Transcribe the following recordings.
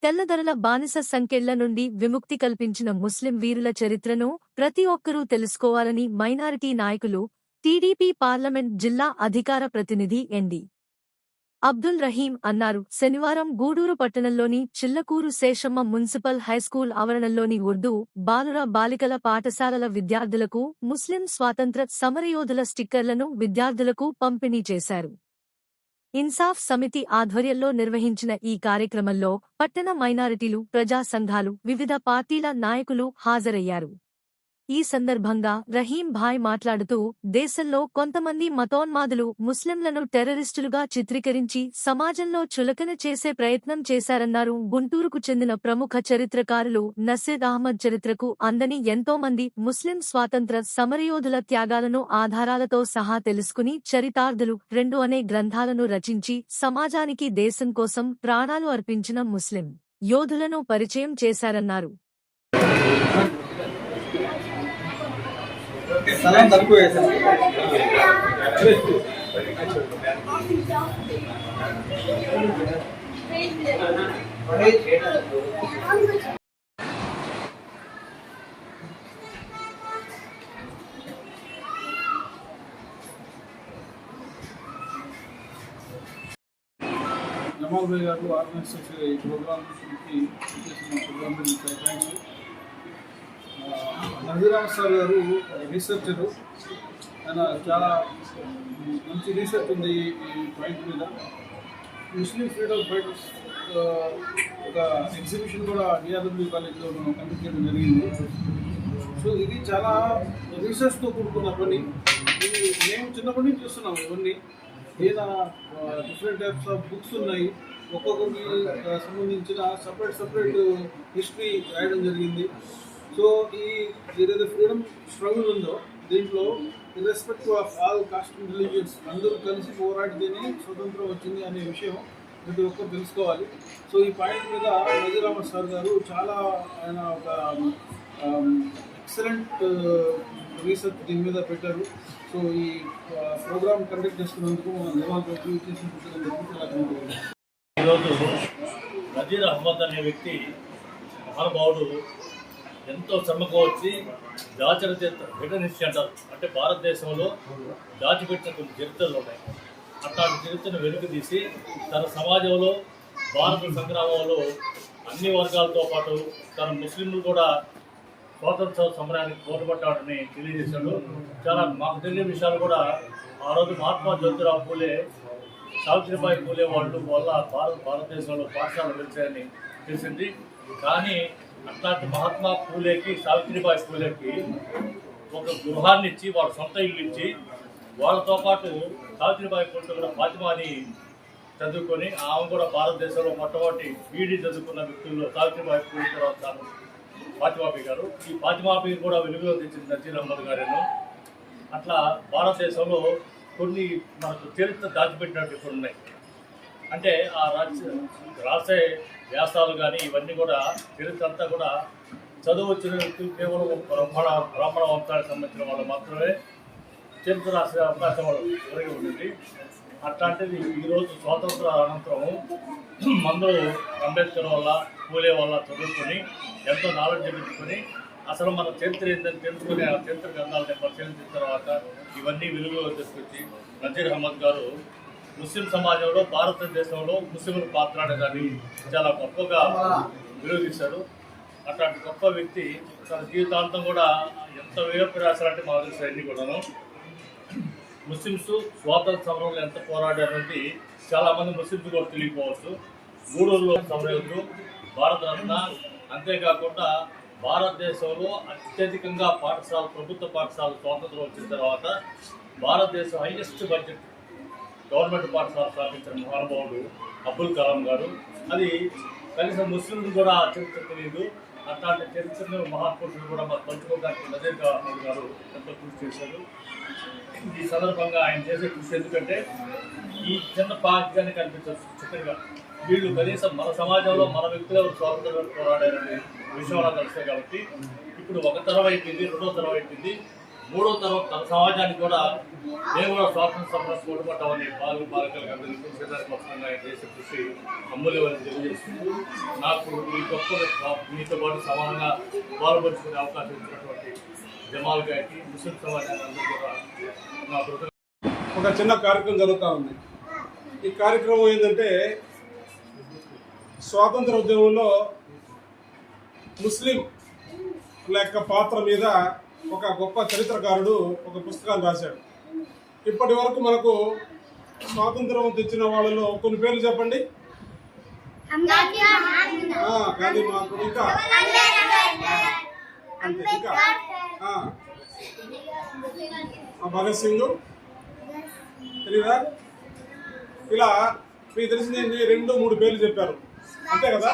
తెల్లదొరల బానిస సంకెళ్ల నుండి విముక్తి కల్పించిన ముస్లిం వీరుల చరిత్రను ప్రతి ఒక్కరూ తెలుసుకోవాలని మైనారిటీ నాయకులు, టీడీపీ పార్లమెంట్ జిల్లా అధికార ప్రతినిధి ఎన్.డి. అబ్దుల్ రహీం అన్నారు. శనివారం గూడూరు పట్టణంలోని చిల్లకూరు శేషమ్మ మున్సిపల్ హైస్కూల్ ఆవరణంలోని ఉర్దూ, బాలుర బాలికల పాఠశాలల విద్యార్థులకు ముస్లిం స్వాతంత్ర్య సమరయోధుల స్టిక్కర్లను విద్యార్థులకు పంపిణీ చేశారు. ఇన్సాఫ్ సమితి ఆధ్వర్యంలో నిర్వహించిన ఈ కార్యక్రమంలో పట్టణ మైనారిటీలు, ప్రజా సంఘాలు, వివిధ పార్టీల నాయకులు హాజరయ్యారు. ఈ సందర్భంగా రహీం భాయ్ మాట్లాడుతూ, దేశంలో కొంతమంది మతోన్మాదులు ముస్లింలను టెర్రరిస్టులుగా చిత్రీకరించి సమాజంలో చులకన చేసే ప్రయత్నం చేశారన్నారు. గుంటూరుకు చెందిన ప్రముఖ చరిత్రకారులు నసీర్ అహ్మద్ చరిత్రకు అందని ఎంతోమంది ముస్లిం స్వాతంత్ర సమరయోధుల త్యాగాలను ఆధారాలతో సహా తెలుసుకుని చరితార్థులు 2 అనే గ్రంథాలను రచించి సమాజానికి దేశం కోసం ప్రాణాలు అర్పించిన ముస్లిం యోధులను పరిచయం చేశారన్నారు. సలాం తక్కువ వేసాను. జమాల్ భాయ్ గారు ఆర్గనైజ్ చేసే ఈ programme thanks. Nazir Ahmed sir గారు రీసెర్చరు, ఆయన చాలా మంచి రీసెర్చ్ ఉంది ఈ పాయింట్ మీద. ముస్లిం ఫ్రీడమ్ ఫైటర్స్ ఒక ఎగ్జిబిషన్ కూడా డిఆర్డబ్ల్యూ కాలేజ్లో మనం కండక్ట్ చేయడం జరిగింది. సో ఇది చాలా రీసెర్చ్తో కూడుకున్న పని. ఇది మేము చిన్నప్పటి నుంచి చూస్తున్నాము. ఇవన్నీ ఏదైనా డిఫరెంట్ టైప్స్ ఆఫ్ బుక్స్ ఉన్నాయి. ఒక్కొక్కరికి సంబంధించిన సపరేట్ హిస్టరీ రాయడం జరిగింది. సో ఈ ఏదైతే ఫ్రీడమ్ స్ట్రగుల్ ఉందో దీంట్లో irrespective of all cost and religions అందరూ కలిసి పోరాడితేనే స్వతంత్రం వచ్చింది అనే విషయం ప్రతి ఒక్కరు తెలుసుకోవాలి. సో ఈ పాయింట్ మీద నజీర్ అహ్మద్ సార్ గారు చాలా ఆయన ఒక ఎక్సలెంట్ రీసెర్చ్ దీని మీద పెట్టారు. సో ఈ ప్రోగ్రామ్ కండక్ట్ చేస్తున్నందుకు ఈరోజు నజీర్ అహ్మద్ అనే వ్యక్తి మహానుభావుడు ఎంతో శ్రమకు వచ్చి దాచిన చరిత్ర రిటర్న్ హిస్టరీ అంటారు. అంటే భారతదేశంలో దాచిపెట్టిన కొన్ని చరిత్రలు ఉన్నాయి. అట్లాంటి చరిత్రను వెనుక తీసి తన సమాజంలో భారత సంగ్రామంలో అన్ని వర్గాలతో పాటు తన ముస్లింలు కూడా స్వాతంత్ర సమరానికి పోరాటాడని తెలియజేశాడు. చాలా మాకు తెలియని విషయాలు కూడా ఆ రోజు మహాత్మా జ్యోతిరావు పూలే, సావిత్రిబాయి పూలే వాళ్ళు వల్ల భారతదేశంలో పాఠశాలలు వెలిచాయని తెలిసింది. కానీ అట్లాంటి మహాత్మా పూలేకి, సావిత్రిబాయి పూలేకి ఒక గృహాన్ని ఇచ్చి, వాళ్ళ సొంత ఇల్లు ఇచ్చి, వాళ్ళతో పాటు సావిత్రిబాయి పూలతో కూడా ఫాతిమాని చదువుకొని ఆమె కూడా భారతదేశంలో మొట్టమొదటి బీడీ చదువుకున్న వ్యక్తుల్లో సావిత్రిబాయి పూలే తర్వాత ఫాతిమాబీ గారు. ఈ ఫాతిమాబీ కూడా వెలుగులో తెచ్చింది నజీర్ అహ్మద్ గారేను. అట్లా భారతదేశంలో కొన్ని మనకు చరిత్ర దాచిపెట్టినట్టు కొన్ని ఉన్నాయి. అంటే ఆ రాసే వ్యాసాలు కానీ ఇవన్నీ కూడా చరిత్ర అంతా కూడా చదువు వచ్చిన వ్యక్తులు కేవలం బ్రాహ్మణ వంశానికి సంబంధించిన వాళ్ళు మాత్రమే చరిత్ర రాసే అవకాశం కలిగి ఉంటుంది. అట్లాంటిది ఈరోజు స్వాతంత్ర అనంతరం అందరూ అంబేద్కర్ వల్ల, పూలే వల్ల చదువుకొని ఎంతో నాలెడ్జ్ పెంచుకొని అసలు మన చరిత్ర ఏంటని తెలుసుకుని ఆ చరిత్ర గ్రంథాలని పరిశీలించిన తర్వాత ఇవన్నీ వెలుగులో తీసుకొచ్చి నజీర్ అహ్మద్ గారు ముస్లిం సమాజంలో, భారతదేశంలో ముస్లింల పాత్ర అనేదాన్ని చాలా గొప్పగా విరోధించాడు. అట్లాంటి గొప్ప వ్యక్తి తన జీవితాంతం కూడా ఎంత వ్యయప్రయాసాలంటే మాకు తెలిసిన అన్ని కూడాను ముస్లిమ్స్ స్వాతంత్ర సమరంలో ఎంత పోరాడారనేది చాలామంది ముస్లింస్ కూడా తెలియకపోవచ్చు. గూడూరులో సమరయోధులు, భారతరత్న, అంతేకాకుండా భారతదేశంలో అత్యధికంగా ప్రభుత్వ పాఠశాలలు స్వాతంత్రం వచ్చిన తర్వాత భారతదేశం హైయెస్ట్ బడ్జెట్ గవర్నమెంట్ పాఠశాల స్థాపించిన మహానుభావుడు అబ్దుల్ కలాం గారు. అది కనీసం ముస్లింలు కూడా చరిత్ర తెలియదు. అట్లాంటి చరిత్రను మహాపురుషులు కూడా మాకు పంచుకోవడానికి నజీర్ అహ్మద్ గారు ఎంతో కృషి చేశారు. ఈ సందర్భంగా ఆయన చేసే కృషి ఎందుకంటే ఈ చిన్న పార్టీగానే కనిపించవచ్చు చిత్రంగా వీళ్ళు కనీసం మన సమాజంలో మన వ్యక్తులు స్వాతంత్రం పోరాడారనే విషయం అలా తెలుస్తాయి. కాబట్టి ఇప్పుడు ఒక తరం అయిపోయింది, 2వ తరం అయిపోయింది. మూడో తన సమాజానికి కూడా మేము కూడా స్వాతంత్ర సమరం తోడ్పడ్డామని బాలకులకు అందరికీ వస్తుందని చేసే కృషి అమూల్యమని తెలియజేస్తుంది. నాకు ఈ గొప్ప మీతో పాటు సమానంగా పాల్పంచుకునే అవకాశం ఇచ్చినటువంటి జమాల్ గారికి, ముస్లిం సమాజానికి అందరూ కూడా నా కృతజ్ఞతలు. ఒక చిన్న కార్యక్రమం జరుగుతూ ఉంది. ఈ కార్యక్రమం ఏంటంటే స్వాతంత్ర ఉద్యమంలో ముస్లిం యొక్క పాత్ర మీద ఒక గొప్ప చరిత్రకారుడు ఒక పుస్తకాన్ని రాశాడు. ఇప్పటి వరకు మనకు స్వాతంత్రం తెచ్చిన వాళ్ళలో కొన్ని పేర్లు చెప్పండి. గాంధీ మహాత్ముడు, ఇంకా అంతే, ఇంకా భగత్ సింగ్, తెలీదా? ఇలా మీకు తెలిసింది 2-3 పేర్లు చెప్పారు, అంతే కదా?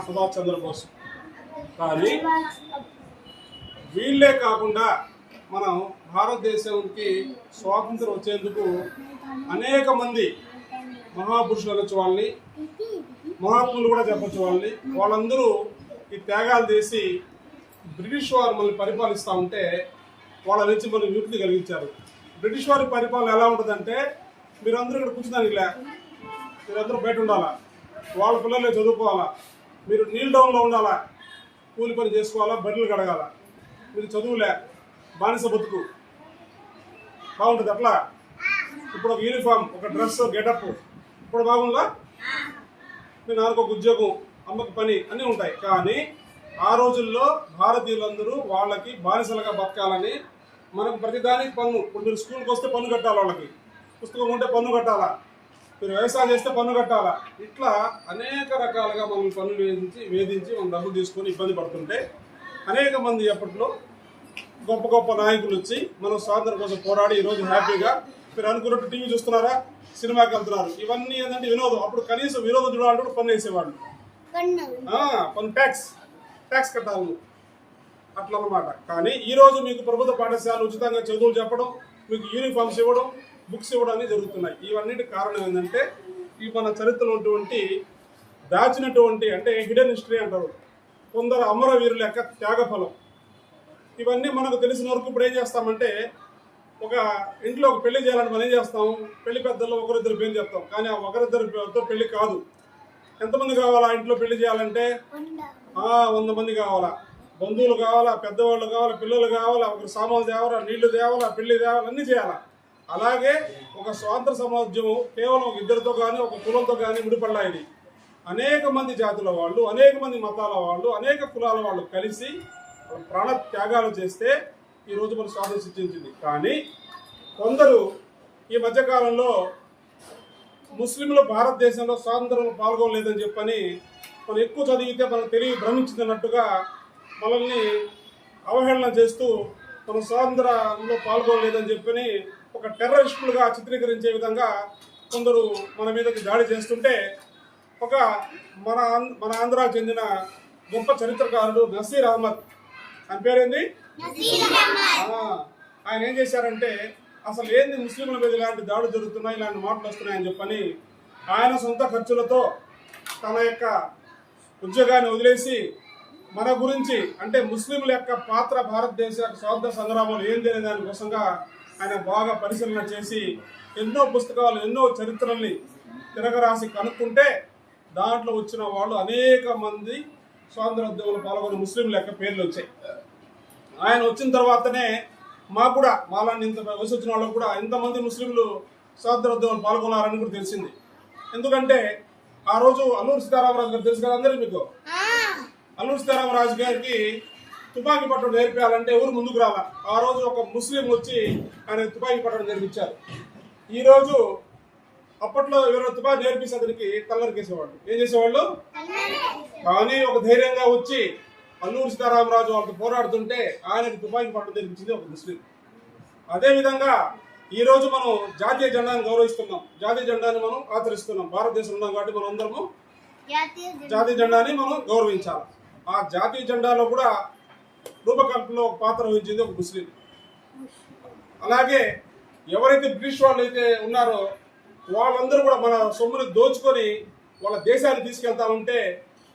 సుభాష్ చంద్రబోస్. కానీ వీళ్ళే కాకుండా మనం భారతదేశానికి స్వాతంత్రం వచ్చేందుకు అనేక మంది మహాపురుషులు అనొచ్చు, వాళ్ళని మహాత్ములు కూడా చెప్పచ్చు, వాళ్ళందరూ ఈ త్యాగాలు చేసి బ్రిటిష్ వారు మనల్ని పరిపాలిస్తూ ఉంటే వాళ్ళ నుంచి మనం విముక్తి కలిగించారు. బ్రిటిష్ వారి పరిపాలన ఎలా ఉంటుందంటే, మీరందరూ ఇక్కడ కూర్చున్నానికి లే, మీరందరూ బయట ఉండాలా, వాళ్ళ పిల్లలే చదువుకోవాలా, మీరు నీల్ డౌన్లో ఉండాలా, కూలి పని చేసుకోవాలా, బర్రెలు కడగాల, మీరు చదువులే, బానిస బతుకు బాగుంటుంది. అట్లా ఇప్పుడు ఒక యూనిఫామ్, ఒక డ్రెస్, గెటప్ ఇప్పుడు బాగుందా? మీ నాన్నకు ఒక ఉద్యోగం, అమ్మకి పని అన్నీ ఉంటాయి. కానీ ఆ రోజుల్లో భారతీయులందరూ వాళ్ళకి బానిసలుగా బతకాలని మనకు ప్రతిదానికి పన్ను. ఇప్పుడు మీరు స్కూల్కి వస్తే పన్ను కట్టాలి, వాళ్ళకి పుస్తకం ఉంటే పన్ను కట్టాలా, మీరు వ్యవసాయం చేస్తే పన్ను కట్టాలా, ఇట్లా అనేక రకాలుగా మనం పన్నులు వేధించి మనం డబ్బులు తీసుకొని ఇబ్బంది పడుతుంటే అనేక మంది అప్పట్లో గొప్ప గొప్ప నాయకులు వచ్చి మనం స్వాతంత్రం కోసం పోరాడి ఈరోజు హ్యాపీగా మీరు అనుకున్నట్టు టీవీ చూస్తున్నారా, సినిమాకి వెళ్తున్నారు. ఇవన్నీ ఏంటంటే వినోదం. అప్పుడు కనీసం వినోదం చూడాలంటే పన్ను వేసేవాళ్ళు, పన్ను ట్యాక్స్ కట్టాలి, అట్లా అన్నమాట. కానీ ఈరోజు మీకు ప్రభుత్వ పాఠశాలలు ఉచితంగా చదువులు చెప్పడం, మీకు యూనిఫామ్స్ ఇవ్వడం, బుక్స్ ఇవ్వడం అనేది జరుగుతున్నాయి. ఇవన్నిటి కారణం ఏంటంటే ఈ మన చరిత్రలో ఉన్నటువంటి దాచినటువంటి, అంటే హిడెన్ హిస్టరీ అంటారు, కొందరు అమరవీరుల యొక్క త్యాగఫలం. ఇవన్నీ మనకు తెలిసిన వరకు ఇప్పుడు ఏం చేస్తామంటే, ఒక ఇంట్లో ఒక పెళ్లి చేయాలని మనం ఏం చేస్తాం, పెళ్లి పెద్దల్లో ఒకరిద్దరు పేర్లు చెప్తాం. కానీ ఆ ఒకరిద్దరితో పెళ్లి కాదు. ఎంతమంది కావాలా ఇంట్లో పెళ్లి చేయాలంటే? 100 మంది కావాలా. బంధువులు కావాలా, పెద్దవాళ్ళు కావాలా, పిల్లలు కావాలా, ఒకరు సామాన్లు తేవాలా, నీళ్లు తేవాలా, పెళ్లి తేవాలా, అన్నీ చేయాలా. అలాగే ఒక స్వాతంత్ర సమాజం కేవలం ఒక ఇద్దరితో కానీ ఒక కులంతో కానీ ముడిపడలా. ఇది అనేక మంది జాతుల వాళ్ళు, అనేక మంది మతాల వాళ్ళు, అనేక కులాల వాళ్ళు కలిసి ప్రాణ త్యాగాలు చేస్తే ఈరోజు మనం స్వాతంత్రం సిద్ధించింది. కానీ కొందరు ఈ మధ్యకాలంలో ముస్లింలు భారతదేశంలో స్వాతంత్రంలో పాల్గొనలేదని చెప్పని, మనం ఎక్కువ చదివితే మనకు తెలివి భ్రమించిందన్నట్టుగా మనల్ని అవహేళన చేస్తూ మనం స్వాతంత్రంలో పాల్గొనలేదని చెప్పని ఒక టెర్రరిస్టులుగా చిత్రీకరించే విధంగా కొందరు మన మీదకి దాడి చేస్తుంటే, ఒక మన ఆంధ్రాకు చెందిన గొప్ప చరిత్రకారుడు నసీర్ అహ్మద్, ఆయన పేరేంది, ఆయన ఏం చేశారంటే, అసలు ఏంది ముస్లింల మీద ఇలాంటి దాడులు జరుగుతున్నాయి, ఇలాంటి మాటలు వస్తున్నాయని చెప్పని ఆయన సొంత ఖర్చులతో తన యొక్క ఉద్యోగాన్ని వదిలేసి మన గురించి, అంటే ముస్లింల యొక్క పాత్ర భారతదేశ స్వాతంత్ర సంగ్రామంలో ఏంది అనే దానికోసంగా ఆయన బాగా పరిశీలన చేసి ఎన్నో పుస్తకాలు, ఎన్నో చరిత్రల్ని తిరగరాసి కనుక్కుంటే దాంట్లో వచ్చిన వాళ్ళు అనేక మంది స్వాతంత్ర ఉద్యమంలో పాల్గొన్న ముస్లింల యొక్క పేర్లు వచ్చాయి. ఆయన వచ్చిన తర్వాతనే మాకు కూడా, మాలాంటి ఇంత వయసు వచ్చిన వాళ్ళకు కూడా ఇంతమంది ముస్లింలు స్వాతంత్ర ఉద్యమంలో పాల్గొన్నారని కూడా తెలిసింది. ఎందుకంటే ఆ రోజు అల్లూరి సీతారామరాజు గారు తెలుసు కదా అందరికీ. మీకు అల్లూరి సీతారామరాజు గారికి తుపాకీ పట్టడం నేర్పించాలంటే ఎవరు ముందుకు రాలా. ఆ రోజు ఒక ముస్లిం వచ్చి ఆయన తుపాకీ పట్టడం నేర్పించారు. ఈరోజు అప్పట్లో ఎవరైనా తుపాకీ నేర్పిస్తే అతనికి తల్లరికేసేవాళ్ళు, ఏం చేసేవాళ్ళు. కానీ ఒక ధైర్యంగా వచ్చి అల్లూరి సీతారామరాజు వాళ్ళతో పోరాడుతుంటే ఆయనకు తుపాకీ పట్టడం నేర్పించింది ఒక ముస్లిం. అదేవిధంగా ఈరోజు మనం జాతీయ జెండాను గౌరవిస్తున్నాం, జాతీయ జెండాని మనం ఆచరిస్తున్నాం. భారతదేశంలో ఉన్నాం కాబట్టి మనం అందరము జాతీయ జెండాని మనం గౌరవించాలి. ఆ జాతీయ జెండాలో కూడా రూపకల్పనలో ఒక పాత్ర వహించింది ఒక ముస్లిం. అలాగే ఎవరైతే బ్రిటిష్ వాళ్ళు అయితే ఉన్నారో వాళ్ళందరూ కూడా మన సొమ్ముని దోచుకొని వాళ్ళ దేశాన్ని తీసుకెళ్తా ఉంటే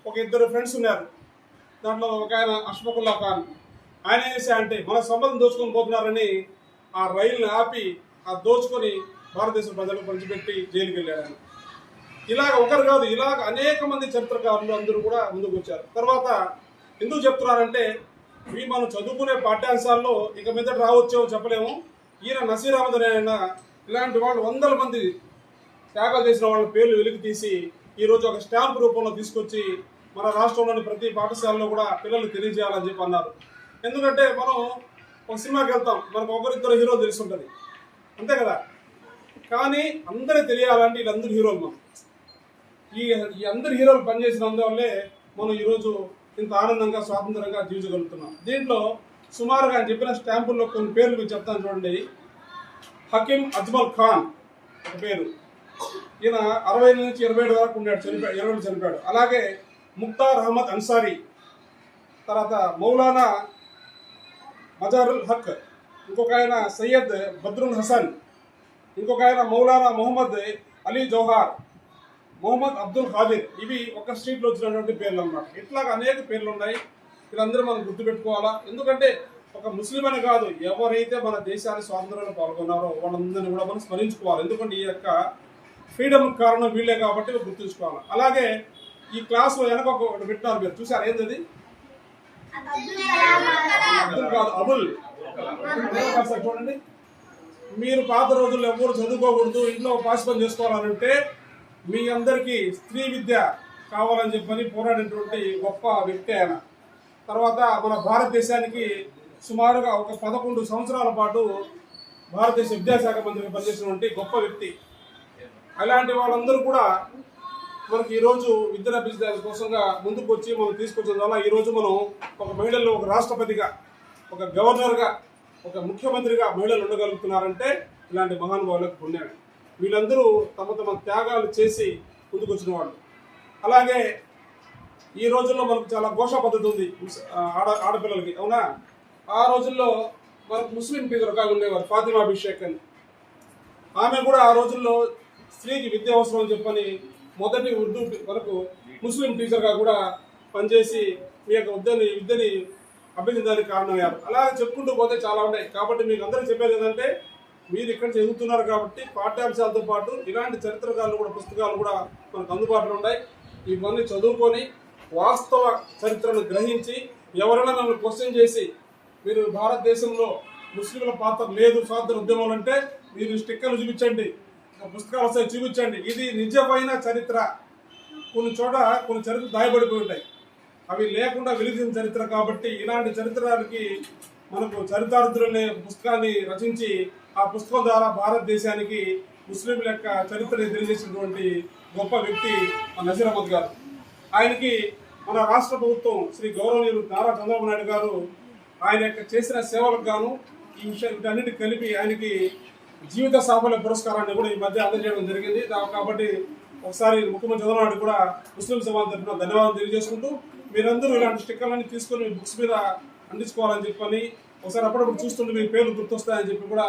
ఒక 2 ఫ్రెండ్స్ ఉన్నారు. దాంట్లో ఒక ఆయన అష్ఫకుల్లా ఖాన్, ఆయన ఏం చేశాడంటే మన సంపదను దోచుకొని పోతున్నారని ఆ రైలుని ఆపి ఆ దోచుకొని భారతదేశ ప్రజలకు పంచిపెట్టి జైలుకి వెళ్ళాడు ఆయన. ఇలాగ ఒకరు కాదు, ఇలాగ అనేక మంది చరిత్రకారులు అందరూ కూడా ముందుకు వచ్చారు. తర్వాత ఎందుకు చెప్తున్నారంటే ఇవి మనం చదువుకునే పాఠ్యాంశాల్లో ఇక మీద రావచ్చో చెప్పలేము. ఈయన నసీర్ అహ్మద్ ఆయన ఇలాంటి వాళ్ళు వందల మంది త్యాగాలు చేసిన వాళ్ళ పేర్లు వెలికి తీసి ఈరోజు ఒక స్టాంప్ రూపంలో తీసుకొచ్చి మన రాష్ట్రంలోని ప్రతి పాఠశాలలో కూడా పిల్లలు తెలియజేయాలని చెప్పి అన్నారు. ఎందుకంటే మనం ఒక సినిమాకి వెళ్తాం, మనకు ఒకరిద్దరు హీరో తెలిసి ఉంటుంది అంతే కదా, కానీ అందరూ తెలియాలంటే వీళ్ళందరూ హీరోలు. మనం ఈ అందరు హీరోలు పనిచేసినందువల్లే మనం ఈరోజు ఇంత ఆనందంగా స్వాతంత్రంగా జీవించగలుగుతున్నాం. దీంట్లో సుమారుగా ఆయన చెప్పిన స్టాంపుల్లో కొన్ని పేర్లు మీకు చెప్తాను చూడండి. హకీమ్ అజ్మల్ ఖాన్ ఒక పేరు, ఈయన 60 నుంచి 27 వరకు ఉన్నాడు, చనిపోయాడు, 20 చనిపోయాడు. అలాగే ముక్తార్ అహ్మద్ అన్సారీ, తర్వాత మౌలానా మజారుల్ హక్, ఇంకొక ఆయన సయ్యద్ బద్రుల్ హసన్, ఇంకొక ఆయన మౌలానా మొహమ్మద్ అలీ జౌహార్, మొహమ్మద్ అబ్దుల్ ఖాదిర్. ఇవి ఒక స్ట్రీట్లో వచ్చినటువంటి పేర్లు అన్నమాట. ఇట్లాగా అనేక పేర్లు ఉన్నాయి. వీళ్ళందరూ మనం గుర్తుపెట్టుకోవాలా. ఎందుకంటే ఒక ముస్లిం అని కాదు, ఎవరైతే మన దేశాన్ని స్వాతంత్రంలో పాల్గొన్నారో వాళ్ళందరినీ కూడా మనం స్మరించుకోవాలి. ఎందుకంటే ఈ యొక్క ఫ్రీడమ్ కారణం వీళ్ళే కాబట్టి గుర్తుంచుకోవాలి. అలాగే ఈ క్లాస్లో వెనక ఒకటి పెట్టినారు, మీరు చూసారు ఏంటది? అబ్దుల్ కాదు, అబుల్. చూడండి, మీరు పాత రోజుల్లో ఎవరు చదువుకోకూడదు, ఇంట్లో పాస్ పని చేసుకోవాలంటే మీ అందరికీ స్త్రీ విద్య కావాలని చెప్పని పోరాడినటువంటి గొప్ప వ్యక్తి ఆయన. తర్వాత మన భారతదేశానికి సుమారుగా ఒక 11 సంవత్సరాల పాటు భారతదేశ విద్యాశాఖ మంత్రిగా పనిచేసినటువంటి గొప్ప వ్యక్తి. అలాంటి వాళ్ళందరూ కూడా మనకి ఈరోజు విద్యను అభ్యసించడం కోసంగా ముందుకు వచ్చి మనం తీసుకొచ్చిన వల్ల ఈరోజు మనం ఒక మహిళల్లో ఒక రాష్ట్రపతిగా, ఒక గవర్నర్గా, ఒక ముఖ్యమంత్రిగా మహిళలు ఉండగలుగుతున్నారంటే ఇలాంటి మహానుభావులకు పుణ్యాన్ని. వీళ్ళందరూ తమ తమ త్యాగాలు చేసి ముందుకు వచ్చిన వాళ్ళు. అలాగే ఈ రోజుల్లో మనకు చాలా ఘోష పద్ధతి ఉంది ఆడపిల్లలకి, అవునా? ఆ రోజుల్లో మనకు ముస్లిం టీచర్ ఉండేవారు, ఫాతిమా అభిషేక్ అని. ఆమె కూడా ఆ రోజుల్లో స్త్రీకి విద్య అవసరం అని చెప్పని మొదటి ఉర్దూ వరకు ముస్లిం టీచర్గా కూడా పనిచేసి మీ యొక్క విద్యని అభ్యసించడానికి కారణమయ్యారు. అలా చెప్పుకుంటూ పోతే చాలా ఉన్నాయి. కాబట్టి మీకు అందరికీ చెప్పేది ఏంటంటే మీరు ఇక్కడ చదువుతున్నారు కాబట్టి పాఠ్యాంశాలతో పాటు ఇలాంటి చరిత్రకారులు కూడా పుస్తకాలు కూడా మనకు అందుబాటులో ఉన్నాయి. ఇవన్నీ చదువుకొని వాస్తవ చరిత్రను గ్రహించి ఎవరైనా నన్ను క్వశ్చన్ చేసి మీరు భారతదేశంలో ముస్లింల పాత్ర లేదు స్వాతంత్ర ఉద్యమంలో అంటే మీరు స్టిక్కర్లు చూపించండి, పుస్తకాలు వస్తాయి చూపించండి. ఇది నిజమైన చరిత్ర. కొన్ని చోట కొన్ని చరిత్ర దాయబడిపోయి ఉంటాయి, అవి లేకుండా వెలిసిన చరిత్ర. కాబట్టి ఇలాంటి చరిత్రకి మనకు చరితార్థులు అనే పుస్తకాన్ని రచించి ఆ పుస్తకం ద్వారా భారతదేశానికి ముస్లింల యొక్క చరిత్రని తెలియజేసినటువంటి గొప్ప వ్యక్తి నసీర్ అహ్మద్ గారు. ఆయనకి మన రాష్ట్ర ప్రభుత్వం శ్రీ గౌరవనీయులు నారా చంద్రబాబు నాయుడు గారు ఆయన యొక్క చేసిన సేవలకు గాను ఈ వీటన్నిటిని కలిపి ఆయనకి జీవిత సాఫల్య పురస్కారాన్ని కూడా ఈ మధ్య అందజేయడం జరిగింది. కాబట్టి ఒకసారి ముఖ్యమంత్రి చంద్రబాబు నాయుడు కూడా ముస్లిం సమాజం తరఫున ధన్యవాదాలు తెలియజేసుకుంటూ మీరందరూ ఇలాంటి స్టిక్కర్లన్నీ తీసుకొని బుక్స్ మీద అందించుకోవాలని చెప్పని ఒకసారి అప్పుడప్పుడు చూస్తుంటే మీ పేర్లు గుర్తొస్తాయని చెప్పి కూడా